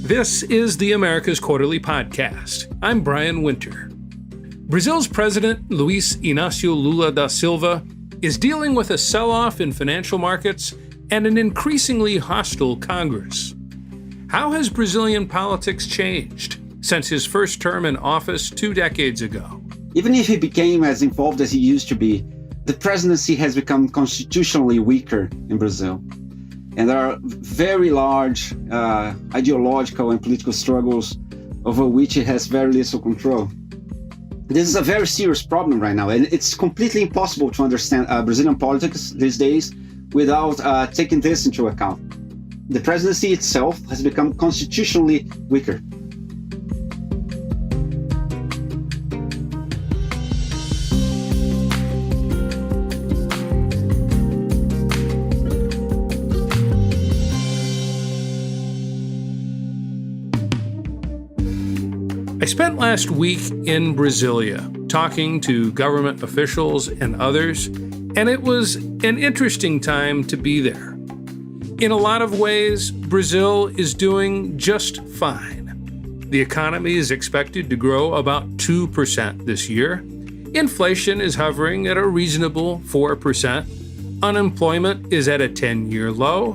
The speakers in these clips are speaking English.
This is the America's Quarterly Podcast. I'm Brian Winter. Brazil's President Luiz Inácio Lula da Silva is dealing with a sell-off in financial markets and an increasingly hostile Congress. How has Brazilian politics changed since his first term in office 2 decades ago? Even if he became as involved as he used to be, the presidency has become constitutionally weaker in Brazil. And there are very large ideological and political struggles over which it has very little control. This is a very serious problem right now, and it's completely impossible to understand Brazilian politics these days without taking this into account. The presidency itself has become constitutionally weaker. I spent last week in Brasilia talking to government officials and others, and it was an interesting time to be there. In a lot of ways, Brazil is doing just fine. The economy is expected to grow about 2% this year. Inflation is hovering at a reasonable 4%. Unemployment is at a 10-year low.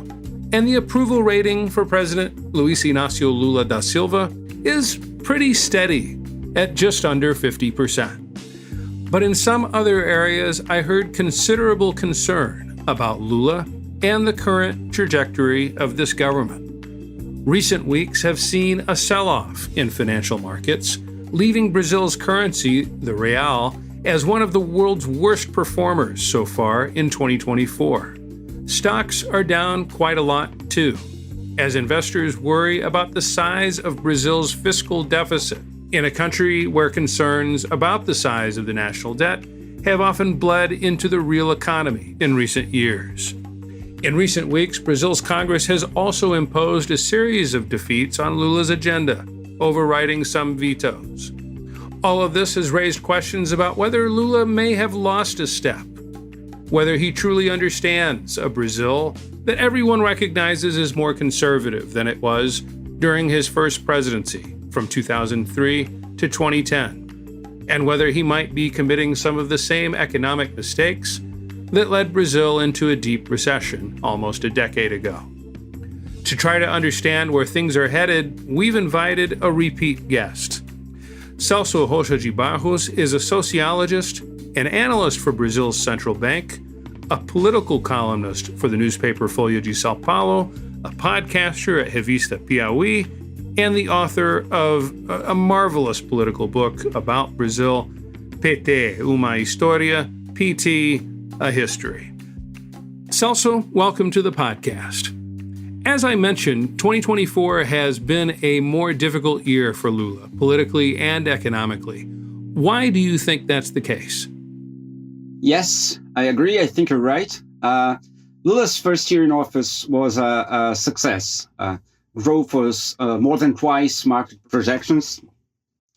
And the approval rating for President Luiz Inácio Lula da Silva is pretty steady at just under 50%. But in some other areas, I heard considerable concern about Lula and the current trajectory of this government. Recent weeks have seen a sell-off in financial markets, leaving Brazil's currency, the real, as one of the world's worst performers so far in 2024. Stocks are down quite a lot too, as investors worry about the size of Brazil's fiscal deficit in a country where concerns about the size of the national debt have often bled into the real economy in recent years. In recent weeks, Brazil's Congress has also imposed a series of defeats on Lula's agenda, overriding some vetoes. All of this has raised questions about whether Lula may have lost a step, whether he truly understands a Brazil that everyone recognizes as more conservative than it was during his first presidency from 2003 to 2010, and whether he might be committing some of the same economic mistakes that led Brazil into a deep recession almost a decade ago. To try to understand where things are headed, we've invited a repeat guest. Celso Rocha de Barros is a sociologist, an analyst for Brazil's central bank, a political columnist for the newspaper Folha de S.Paulo, a podcaster at Revista Piauí, and the author of a marvelous political book about Brazil, PT, uma História, PT, a history. Celso, welcome to the podcast. As I mentioned, 2024 has been a more difficult year for Lula, politically and economically. Why do you think that's the case? Yes, I agree. I think you're right. Lula's first year in office was a success. Growth was more than twice market projections.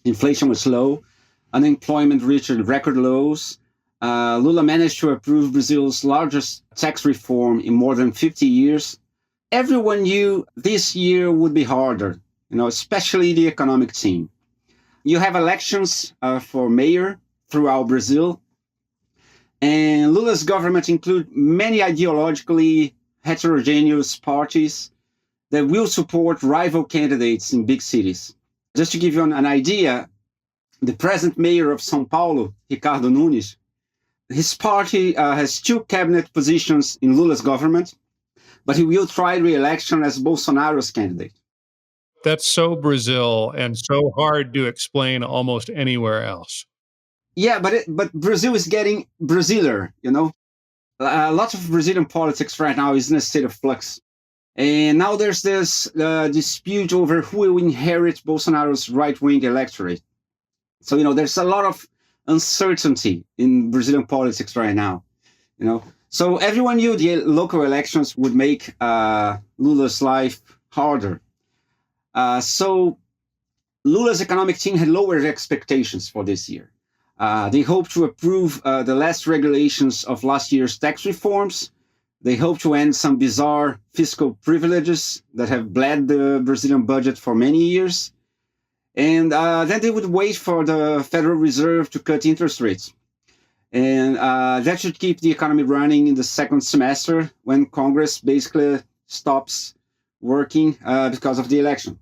Inflation was low. Unemployment reached record lows. Lula managed to approve Brazil's largest tax reform in more than 50 years. Everyone knew this year would be harder, especially the economic team. You have elections for mayor throughout Brazil. And Lula's government includes many ideologically heterogeneous parties that will support rival candidates in big cities. Just to give you an idea, the present mayor of São Paulo, Ricardo Nunes, his party has 2 cabinet positions in Lula's government, but he will try re-election as Bolsonaro's candidate. That's so Brazil and so hard to explain almost anywhere else. Yeah, but Brazil is getting Brasiler, Lots of Brazilian politics right now is in a state of flux. And now there's this dispute over who will inherit Bolsonaro's right-wing electorate. So, there's a lot of uncertainty in Brazilian politics right now, So everyone knew the local elections would make Lula's life harder. So Lula's economic team had lowered expectations for this year. They hope to approve the last regulations of last year's tax reforms They hope to end some bizarre fiscal privileges that have bled the Brazilian budget for many years. And then they would wait for the Federal Reserve to cut interest rates. And that should keep the economy running in the second semester when Congress basically stops working because of the election.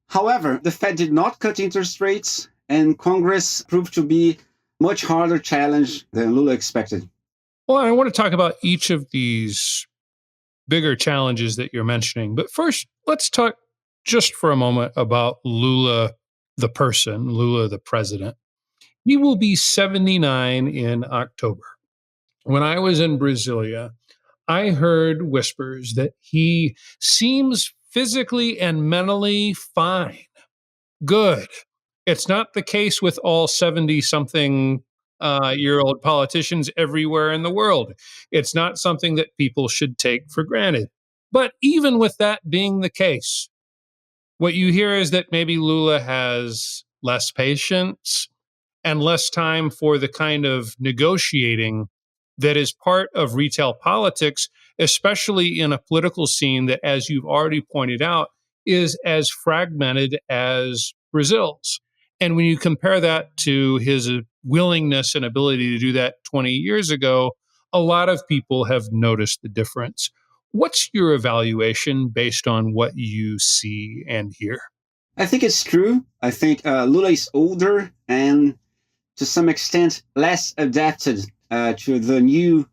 However, the Fed did not cut interest rates, and Congress proved to be a much harder challenge than Lula expected. Well, I want to talk about each of these bigger challenges that you're mentioning. But first, let's talk just for a moment about Lula, the person, Lula, the president. He will be 79 in October. When I was in Brasilia, I heard whispers that he seems physically and mentally fine. Good. It's not the case with all 70-something year old politicians everywhere in the world. It's not something that people should take for granted. But even with that being the case, what you hear is that maybe Lula has less patience and less time for the kind of negotiating that is part of retail politics, especially in a political scene that, as you've already pointed out, is as fragmented as Brazil's. And when you compare that to his willingness and ability to do that 20 years ago, a lot of people have noticed the difference. What's your evaluation based on what you see and hear? I think it's true. I think Lula is older and to some extent less adapted to the new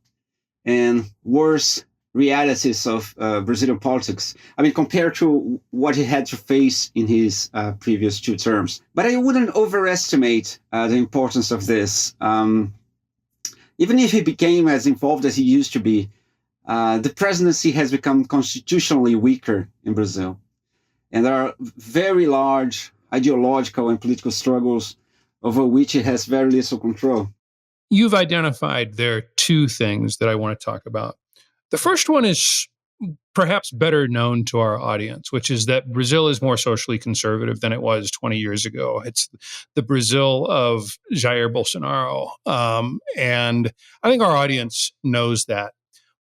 and worse realities of Brazilian politics. I mean, compared to what he had to face in his previous 2 terms. But I wouldn't overestimate the importance of this. Even if he became as involved as he used to be, the presidency has become constitutionally weaker in Brazil. And there are very large ideological and political struggles over which he has very little control. You've identified there are 2 things that I want to talk about. The first one is perhaps better known to our audience, which is that Brazil is more socially conservative than it was 20 years ago. It's the Brazil of Jair Bolsonaro. And I think our audience knows that.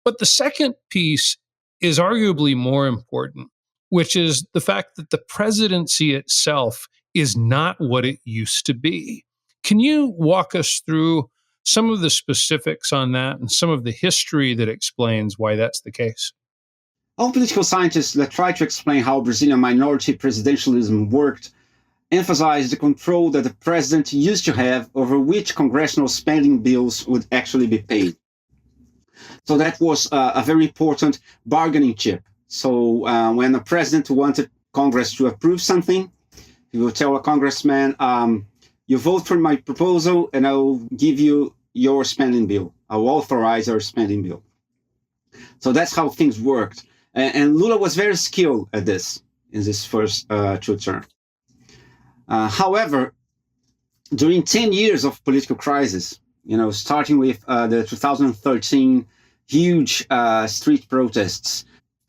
But the second piece is arguably more important, which is the fact that the presidency itself is not what it used to be. Can you walk us through some of the specifics on that and some of the history that explains why that's the case? All political scientists that try to explain how Brazilian minority presidentialism worked emphasize the control that the president used to have over which congressional spending bills would actually be paid. So that was a very important bargaining chip. So when the president wanted Congress to approve something, he would tell a congressman, you vote for my proposal and I'll give you your spending bill. I'll authorize your spending bill. So that's how things worked. And Lula was very skilled at this in his first 2 terms. However, during 10 years of political crisis, starting with the 2013 huge street protests,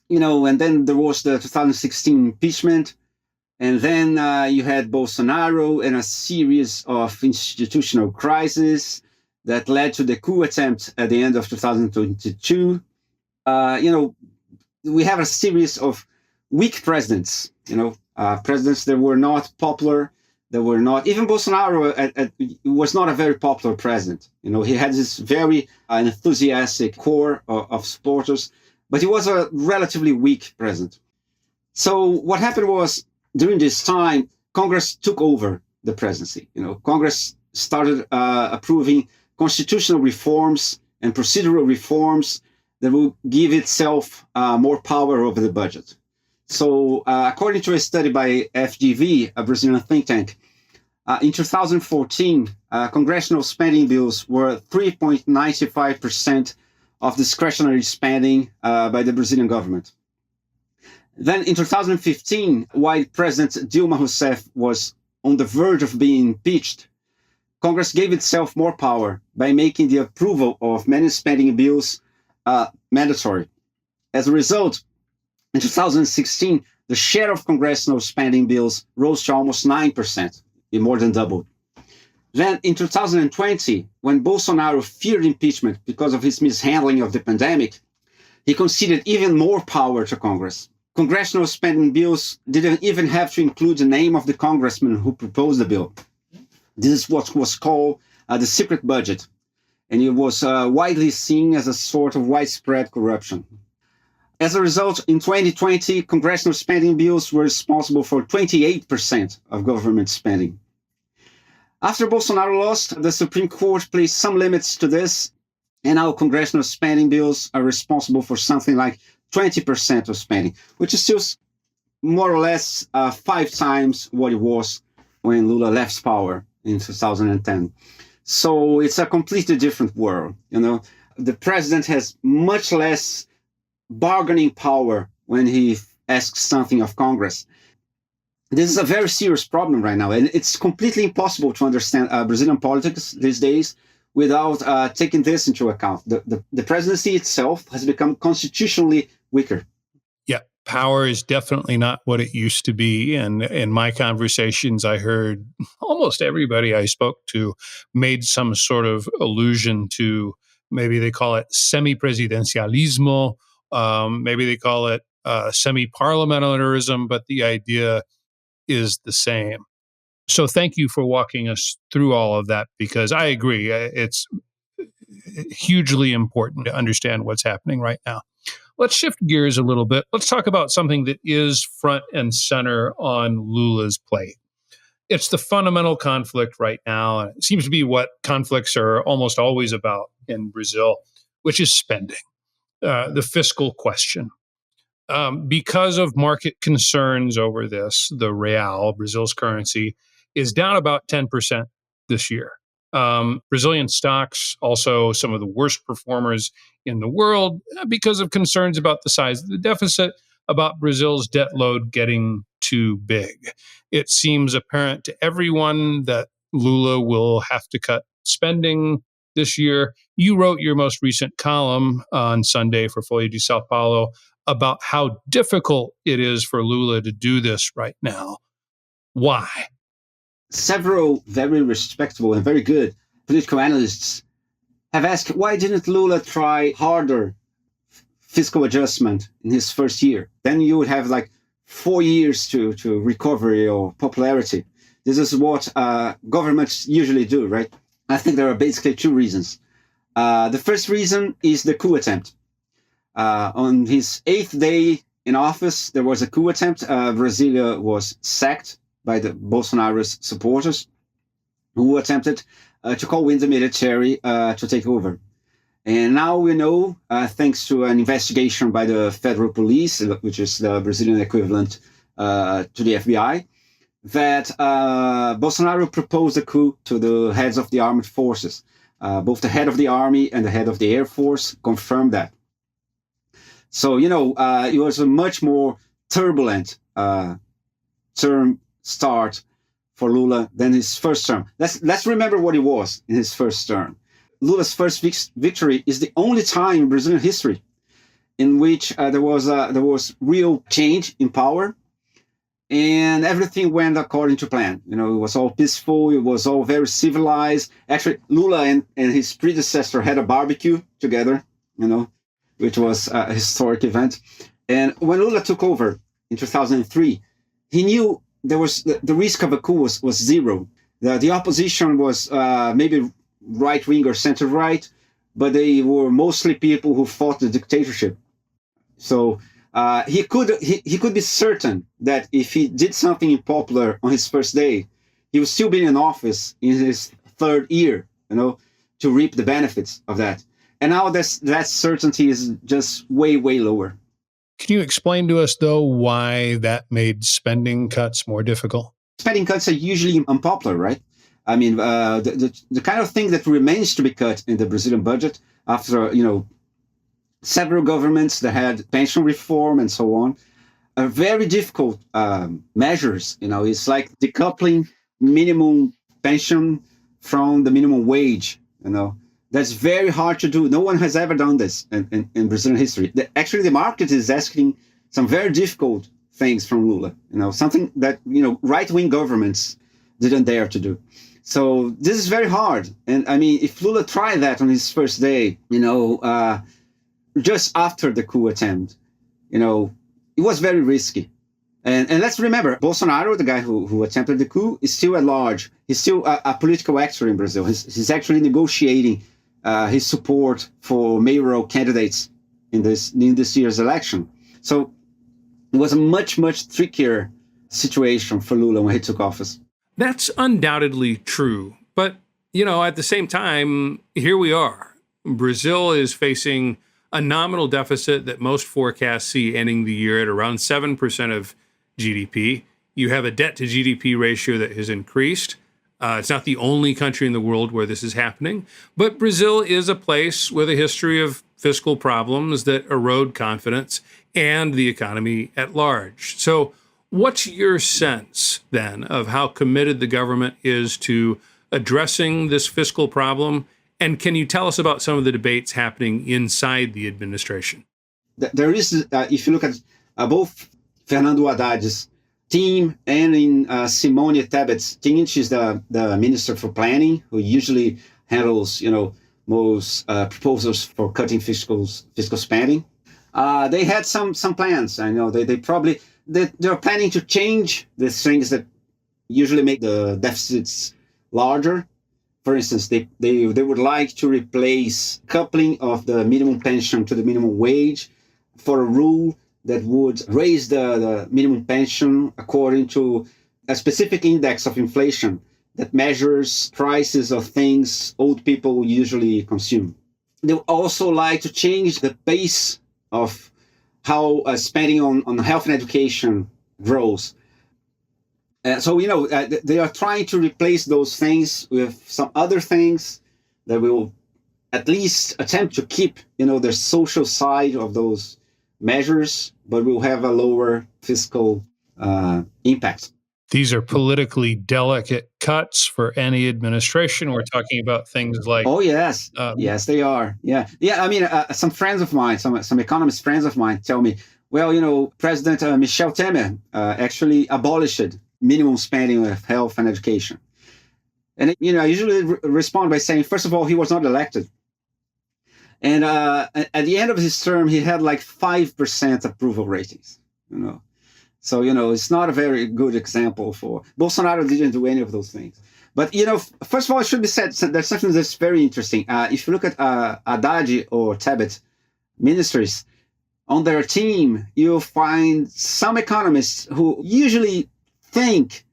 and then there was the 2016 impeachment, and then you had Bolsonaro and a series of institutional crises that led to the coup attempt at the end of 2022. We have a series of weak presidents, presidents that were not popular, that were not, even Bolsonaro was not a very popular president. He had this very enthusiastic core of supporters, but he was a relatively weak president. So what happened was, during this time, Congress took over the presidency. Congress started approving constitutional reforms and procedural reforms that will give itself more power over the budget. So according to a study by FGV, a Brazilian think tank, in 2014, congressional spending bills were 3.95% of discretionary spending by the Brazilian government. Then in 2015, while President Dilma Rousseff was on the verge of being impeached, Congress gave itself more power by making the approval of many spending bills mandatory. As a result, in 2016, the share of congressional spending bills rose to almost 9%, it more than doubled. Then in 2020, when Bolsonaro feared impeachment because of his mishandling of the pandemic, he conceded even more power to Congress. Congressional spending bills didn't even have to include the name of the congressman who proposed the bill. This is what was called the secret budget, and it was widely seen as a sort of widespread corruption. As a result, in 2020, congressional spending bills were responsible for 28% of government spending. After Bolsonaro lost, the Supreme Court placed some limits to this, and now congressional spending bills are responsible for something like 20% of spending, which is still more or less 5 times what it was when Lula left power in 2010. So it's a completely different world. The president has much less bargaining power when he asks something of Congress. This is a very serious problem right now, and it's completely impossible to understand Brazilian politics these days without taking this into account. The presidency itself has become constitutionally weaker. Yeah, power is definitely not what it used to be. And in my conversations, I heard almost everybody I spoke to made some sort of allusion to, maybe they call it semi-presidencialismo, maybe they call it semi-parliamentarism, but the idea is the same. So thank you for walking us through all of that, because I agree, it's hugely important to understand what's happening right now. Let's shift gears a little bit. Let's talk about something that is front and center on Lula's plate. It's the fundamental conflict right now, and it seems to be what conflicts are almost always about in Brazil, which is spending, the fiscal question. Because of market concerns over this, the real, Brazil's currency, is down about 10% this year. Brazilian stocks, also some of the worst performers in the world, because of concerns about the size of the deficit, about Brazil's debt load getting too big. It seems apparent to everyone that Lula will have to cut spending this year. You wrote your most recent column on Sunday for Folha de S.Paulo about how difficult it is for Lula to do this right now. Why? Several very respectable and very good political analysts have asked, why didn't Lula try harder fiscal adjustment in his first year? Then you would have like 4 years to recover your popularity. This is what governments usually do, right? I think there are basically 2 reasons. The first reason is the coup attempt. On his 8th day in office, there was a coup attempt. Brasilia was sacked by the Bolsonaro's supporters, who attempted to call in the military to take over. And now we know, thanks to an investigation by the federal police, which is the Brazilian equivalent to the FBI, that Bolsonaro proposed a coup to the heads of the armed forces. Both the head of the army and the head of the Air Force confirmed that. So, it was a much more turbulent term start for Lula than his first term. Let's remember what it was in his first term. Lula's first victory is the only time in Brazilian history in which there was real change in power, and everything went according to plan. It was all peaceful. It was all very civilized. Actually, Lula and his predecessor had a barbecue together, which was a historic event. And when Lula took over in 2003, he knew there was the risk of a coup was zero. The opposition was maybe right-wing or center-right, but they were mostly people who fought the dictatorship. So he could be certain that if he did something unpopular on his first day, he would still be in office in his 3rd year, to reap the benefits of that. And now that certainty is just way, way lower. Can you explain to us, though, why that made spending cuts more difficult? Spending cuts are usually unpopular, right? I mean, the kind of thing that remains to be cut in the Brazilian budget after, several governments that had pension reform and so on, are very difficult measures. It's like decoupling minimum pension from the minimum wage, That's very hard to do. No one has ever done this in Brazilian history. Actually, the market is asking some very difficult things from Lula, something that, right-wing governments didn't dare to do. So this is very hard. And I mean, if Lula tried that on his first day, just after the coup attempt, it was very risky. And let's remember, Bolsonaro, the guy who attempted the coup, is still at large. He's still a political actor in Brazil. He's actually negotiating his support for mayoral candidates in this year's election. So it was a much, much trickier situation for Lula when he took office. That's undoubtedly true. But, at the same time, here we are. Brazil is facing a nominal deficit that most forecasts see ending the year at around 7% of GDP. You have a debt to GDP ratio that has increased. It's not the only country in the world where this is happening, but Brazil is a place with a history of fiscal problems that erode confidence and the economy at large. So what's your sense then of how committed the government is to addressing this fiscal problem? And can you tell us about some of the debates happening inside the administration? There is, if you look at both Fernando Haddad's team and in Simone Tebet's team, she's the minister for planning, who usually handles, most proposals for cutting fiscal spending. They had some plans. I know they're planning to change the things that usually make the deficits larger. For instance, they would like to replace coupling of the minimum pension to the minimum wage for a rule that would raise the minimum pension according to a specific index of inflation that measures prices of things old people usually consume. They would also like to change the pace of how spending on health and education grows. So they are trying to replace those things with some other things that will at least attempt to keep, the social side of those measures, but will have a lower fiscal impact. These are politically delicate cuts for any administration. We're talking about things like... Oh, yes. Yes, they are. Yeah. I mean, some friends of mine, some economist friends of mine tell me, well, President Michel Temer actually abolished minimum spending with health and education. And, I usually respond by saying, first of all, he was not elected. And at the end of his term, he had like 5% approval ratings, So, it's not a very good example for... Bolsonaro didn't do any of those things. But, first of all, it should be said, there's something that's very interesting. If you look at Haddad or Tebet ministries, on their team, you'll find some economists who usually think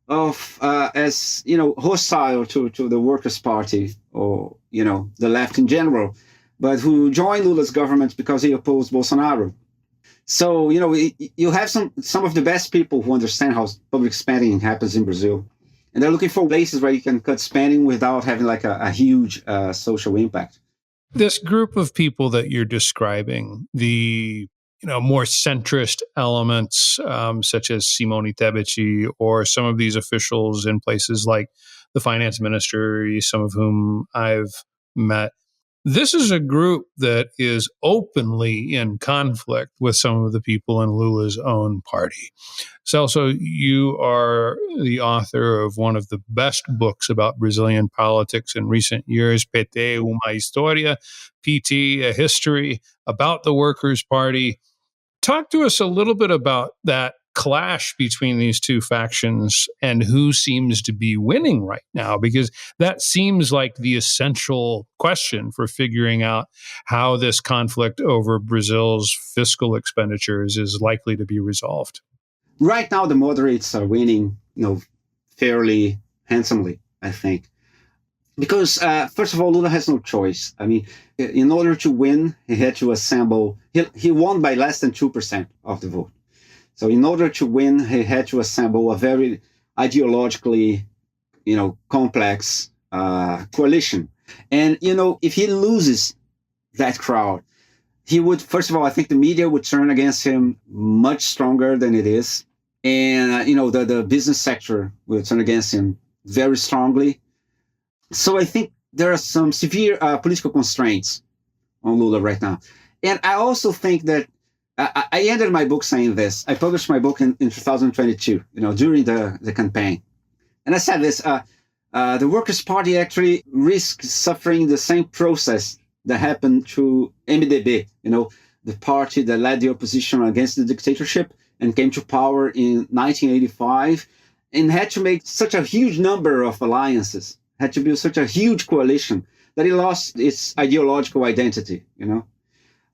of as, hostile to the Workers' Party or, the left in general, but who joined Lula's government because he opposed Bolsonaro. So, you have some of the best people who understand how public spending happens in Brazil. And they're looking for places where you can cut spending without having like a huge social impact. This group of people that you're describing, the more centrist elements, such as Simone Tebet or some of these officials in places like the finance ministry, some of whom I've met, this is a group that is openly in conflict with some of the people in Lula's own party. Celso, you are the author of one of the best books about Brazilian politics in recent years, PT, uma História, PT, a history about the Workers' Party. Talk to us a little bit about that clash between these two factions and who seems to be winning right now, because that seems like the essential question for figuring out how this conflict over Brazil's fiscal expenditures is likely to be resolved. Right now, the moderates are winning, fairly handsomely, I think. Because, first of all, Lula has no choice. I mean, in order to win, he had to assemble... He won by less than 2% of the vote. So in order to win, he had to assemble a very ideologically, complex coalition. And, if he loses that crowd, he would, first of all, I think the media would turn against him much stronger than it is. And, the business sector will turn against him very strongly. So I think there are some severe political constraints on Lula right now. And I also think that I ended my book saying this. I published my book in 2022, during the campaign. And I said this, the Workers' Party actually risks suffering the same process that happened to MDB, the party that led the opposition against the dictatorship and came to power in 1985 and had to make such a huge number of alliances, had to build such a huge coalition that it lost its ideological identity,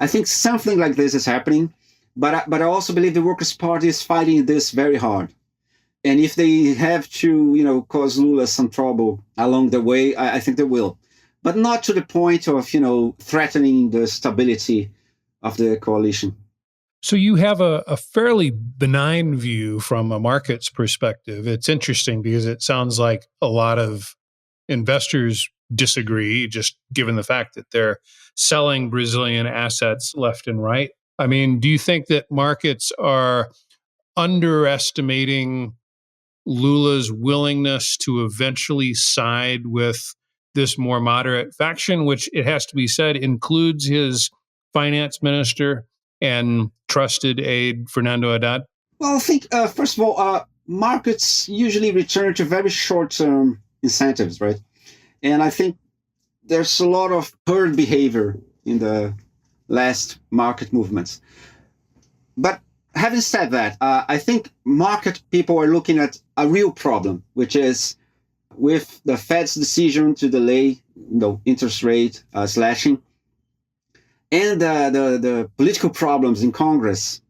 I think something like this is happening, but I also believe the Workers' Party is fighting this very hard. And if they have to, cause Lula some trouble along the way, I think they will. But not to the point of, threatening the stability of the coalition. So you have a fairly benign view from a market's perspective. It's interesting because it sounds like a lot of investors disagree, just given the fact that they're selling Brazilian assets left and right. I mean, do you think that markets are underestimating Lula's willingness to eventually side with this more moderate faction, which, it has to be said, includes his finance minister and trusted aide, Fernando Haddad? Well, I think, first of all, markets usually return to very short-term incentives, right? And I think there's a lot of herd behavior in the last market movements. But having said that, I think market people are looking at a real problem, which is with the Fed's decision to delay interest rate slashing and the political problems in Congress.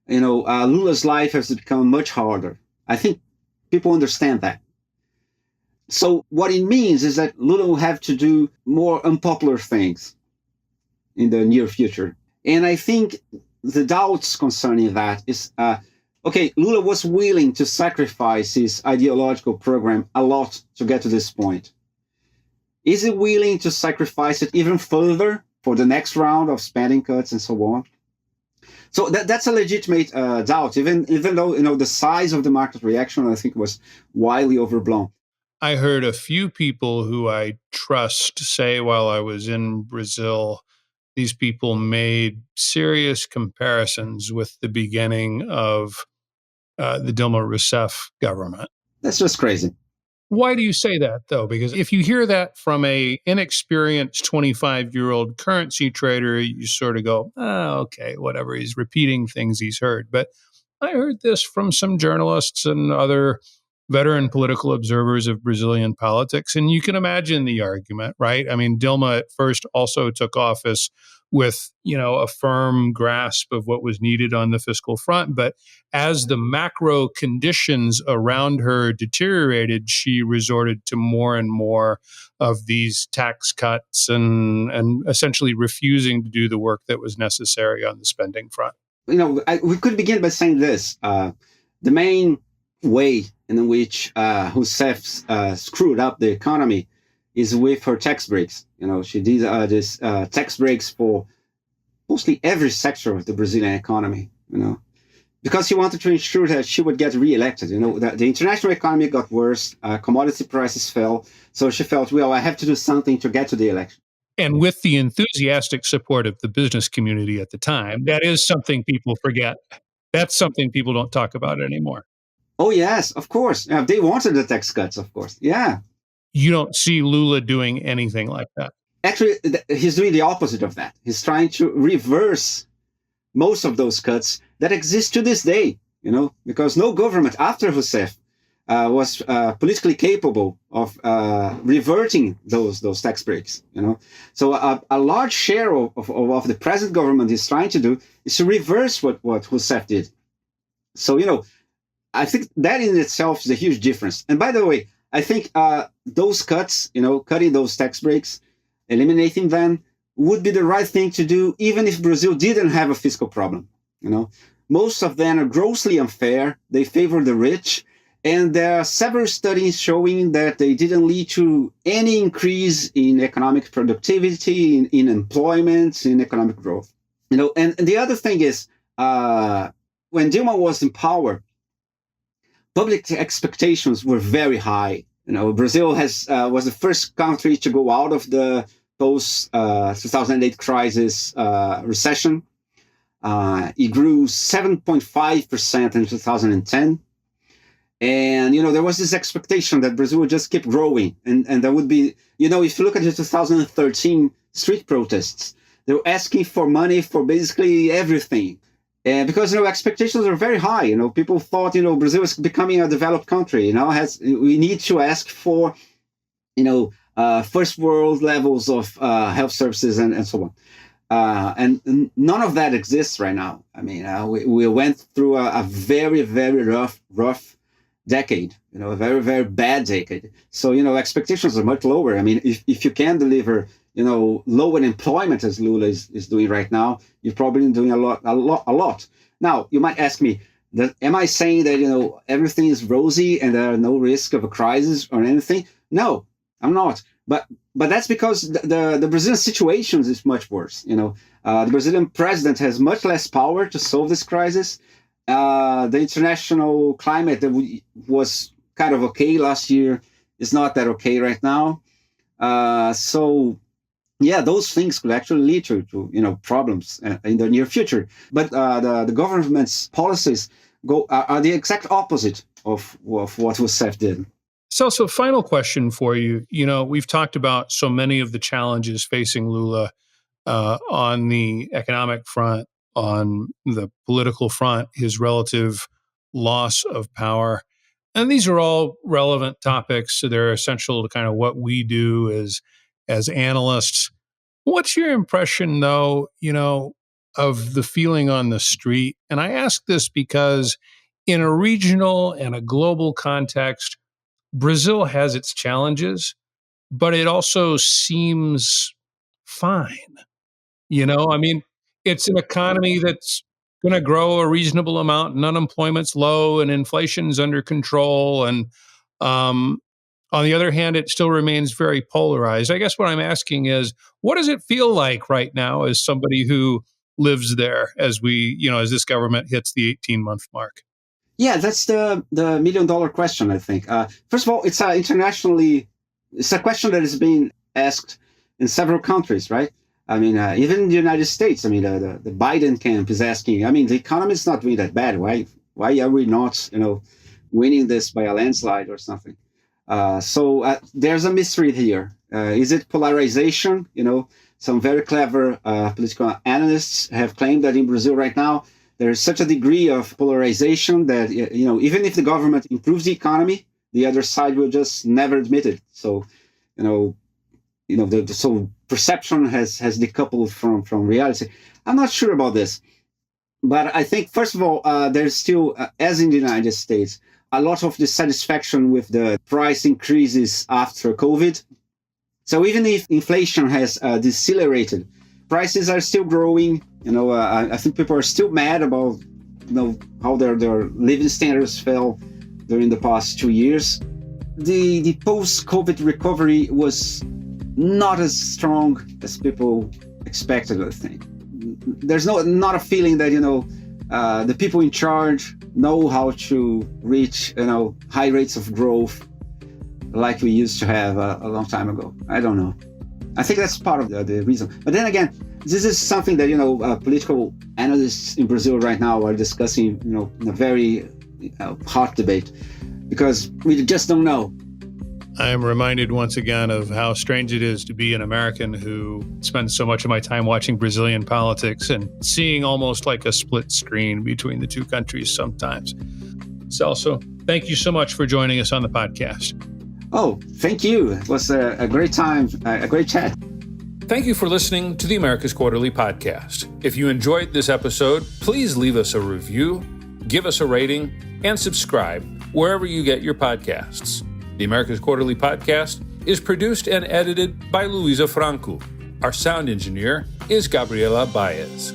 Lula's life has become much harder. I think people understand that. So what it means is that Lula will have to do more unpopular things in the near future. And I think the doubts concerning that is, Lula was willing to sacrifice his ideological program a lot to get to this point. Is he willing to sacrifice it even further for the next round of spending cuts and so on? So that's a legitimate doubt, even though, the size of the market reaction, I think, was widely overblown. I heard a few people who I trust say while I was in Brazil, these people made serious comparisons with the beginning of the Dilma Rousseff government. That's just crazy. Why do you say that, though? Because if you hear that from a inexperienced 25-year-old currency trader, you sort of go, okay, whatever. He's repeating things he's heard. But I heard this from some journalists and other veteran political observers of Brazilian politics. And you can imagine the argument, right? I mean, Dilma at first also took office with, a firm grasp of what was needed on the fiscal front. But as the macro conditions around her deteriorated, she resorted to more and more of these tax cuts and essentially refusing to do the work that was necessary on the spending front. We could begin by saying this. The main way in which Rousseff screwed up the economy is with her tax breaks. She did this tax breaks for mostly every sector of the Brazilian economy, because she wanted to ensure that she would get reelected. The international economy got worse, commodity prices fell, so she felt, well, I have to do something to get to the election. And with the enthusiastic support of the business community at the time, that is something people forget. That's something people don't talk about anymore. Oh, yes, of course. They wanted the tax cuts, of course. Yeah. You don't see Lula doing anything like that. Actually, he's doing the opposite of that. He's trying to reverse most of those cuts that exist to this day, because no government after Rousseff was politically capable of reverting those tax breaks, So a large share of the present government is trying to do is to reverse what Rousseff did. So, I think that in itself is a huge difference. And by the way, I think those cuts, cutting those tax breaks, eliminating them, would be the right thing to do, even if Brazil didn't have a fiscal problem. Most of them are grossly unfair. They favor the rich. And there are several studies showing that they didn't lead to any increase in economic productivity, in employment, in economic growth. And the other thing is, when Dilma was in power, public expectations were very high. Brazil was the first country to go out of the post-2008 crisis recession. It grew 7.5% in 2010. And, there was this expectation that Brazil would just keep growing. And there would be, if you look at the 2013 street protests, they were asking for money for basically everything. Because, expectations are very high. People thought, Brazil is becoming a developed country. We need to ask for, first world levels of health services and so on. And none of that exists right now. I mean, we went through a very, very rough decade, a very, very bad decade. So, expectations are much lower. I mean, if you can deliver, low unemployment as Lula is doing right now, you're probably doing a lot. Now, you might ask me, am I saying that, everything is rosy and there are no risk of a crisis or anything? No, I'm not. But that's because the Brazilian situation is much worse. The Brazilian president has much less power to solve this crisis. The international climate that was kind of okay last year is not that okay right now. So, yeah, those things could actually lead to problems in the near future. But the government's policies are the exact opposite of what Rousseff did. Celso, final question for you. We've talked about so many of the challenges facing Lula on the economic front, on the political front, his relative loss of power. And these are all relevant topics. So they're essential to kind of what we do as analysts. What's your impression, though, of the feeling on the street? And I ask this because in a regional and a global context, Brazil has its challenges, but it also seems fine. I mean, it's an economy that's going to grow a reasonable amount, and unemployment's low, and inflation's under control. And on the other hand, it still remains very polarized. I guess what I'm asking is, what does it feel like right now as somebody who lives there as as this government hits the 18-month mark? Yeah, that's the $1 million question, I think. First of all, it's a question that is being asked in several countries, right? I mean, even in the United States, I mean, the Biden camp is asking, I mean, the economy is not doing that bad. Why are we not, winning this by a landslide or something? So there's a mystery here. Is it polarization? Some very clever political analysts have claimed that in Brazil right now, there is such a degree of polarization that, even if the government improves the economy, the other side will just never admit it. So, so perception has decoupled from reality. I'm not sure about this. But I think, first of all, there's still, as in the United States, a lot of dissatisfaction with the price increases after COVID. So even if inflation has decelerated, prices are still growing. I think people are still mad about, how their living standards fell during the past 2 years. The post-COVID recovery was not as strong as people expected, I think. There's not a feeling that, the people in charge know how to reach, high rates of growth like we used to have a long time ago. I don't know. I think that's part of the reason. But then again, this is something that, political analysts in Brazil right now are discussing, in a very hot debate, because we just don't know. I am reminded once again of how strange it is to be an American who spends so much of my time watching Brazilian politics and seeing almost like a split screen between the two countries sometimes. Celso, thank you so much for joining us on the podcast. Oh, thank you. It was a great time, a great chat. Thank you for listening to the America's Quarterly Podcast. If you enjoyed this episode, please leave us a review, give us a rating, and subscribe wherever you get your podcasts. The America's Quarterly Podcast is produced and edited by Luisa Franco. Our sound engineer is Gabriela Baez.